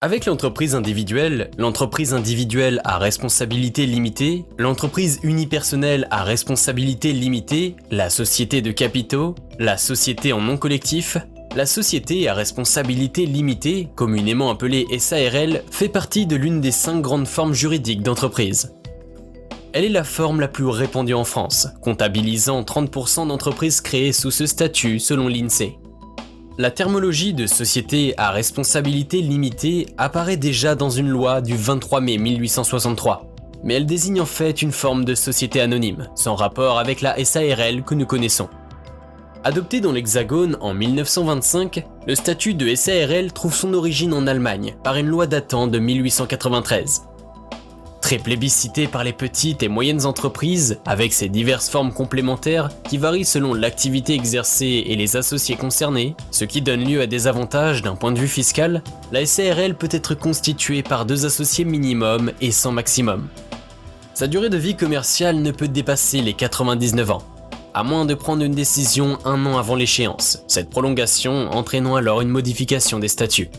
Avec l'entreprise individuelle à responsabilité limitée, l'entreprise unipersonnelle à responsabilité limitée, la société de capitaux, la société en non collectif, la société à responsabilité limitée, communément appelée SARL, fait partie de l'une des 5 grandes formes juridiques d'entreprise. Elle est la forme la plus répandue en France, comptabilisant 30% d'entreprises créées sous ce statut selon l'INSEE. La terminologie de société à responsabilité limitée apparaît déjà dans une loi du 23 mai 1863, mais elle désigne en fait une forme de société anonyme, sans rapport avec la SARL que nous connaissons. Adopté dans l'Hexagone en 1925, le statut de SARL trouve son origine en Allemagne par une loi datant de 1893. Très plébiscité par les petites et moyennes entreprises, avec ses diverses formes complémentaires qui varient selon l'activité exercée et les associés concernés, ce qui donne lieu à des avantages d'un point de vue fiscal, la SARL peut être constituée par 2 associés minimum et 100 maximum. Sa durée de vie commerciale ne peut dépasser les 99 ans, à moins de prendre une décision 1 an avant l'échéance, cette prolongation entraînant alors une modification des statuts.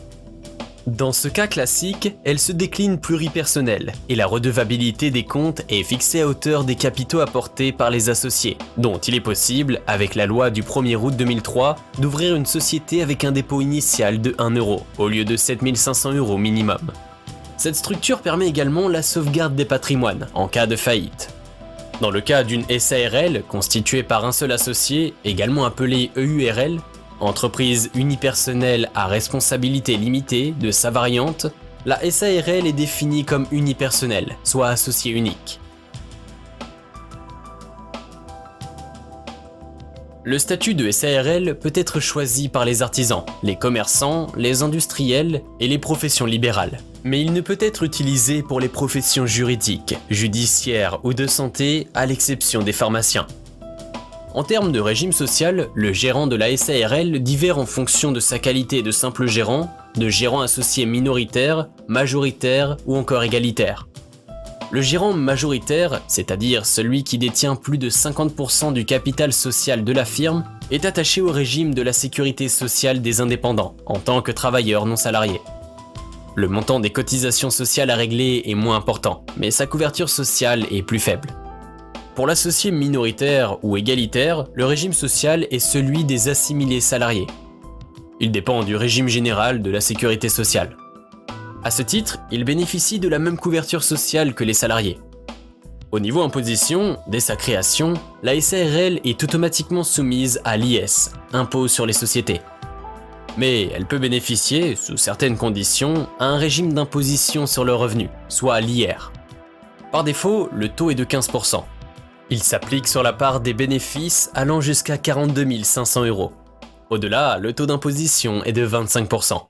Dans ce cas classique, elle se décline pluripersonnelle et la redevabilité des comptes est fixée à hauteur des capitaux apportés par les associés, dont il est possible, avec la loi du 1er août 2003, d'ouvrir une société avec un dépôt initial de 1 euro, au lieu de 7 500 € minimum. Cette structure permet également la sauvegarde des patrimoines en cas de faillite. Dans le cas d'une SARL constituée par un seul associé, également appelée EURL, entreprise unipersonnelle à responsabilité limitée de sa variante, la SARL est définie comme unipersonnelle, soit associé unique. Le statut de SARL peut être choisi par les artisans, les commerçants, les industriels et les professions libérales. Mais il ne peut être utilisé pour les professions juridiques, judiciaires ou de santé, à l'exception des pharmaciens. En termes de régime social, le gérant de la SARL diffère en fonction de sa qualité de simple gérant, de gérant associé minoritaire, majoritaire ou encore égalitaire. Le gérant majoritaire, c'est-à-dire celui qui détient plus de 50% du capital social de la firme, est attaché au régime de la sécurité sociale des indépendants, en tant que travailleur non salarié. Le montant des cotisations sociales à régler est moins important, mais sa couverture sociale est plus faible. Pour l'associé minoritaire ou égalitaire, le régime social est celui des assimilés salariés. Il dépend du régime général de la sécurité sociale. À ce titre, il bénéficie de la même couverture sociale que les salariés. Au niveau imposition, dès sa création, la SARL est automatiquement soumise à l'IS, impôt sur les sociétés. Mais elle peut bénéficier, sous certaines conditions, à un régime d'imposition sur le revenu, soit l'IR. Par défaut, le taux est de 15%. Il s'applique sur la part des bénéfices allant jusqu'à 42 500 €. Au-delà, le taux d'imposition est de 25%.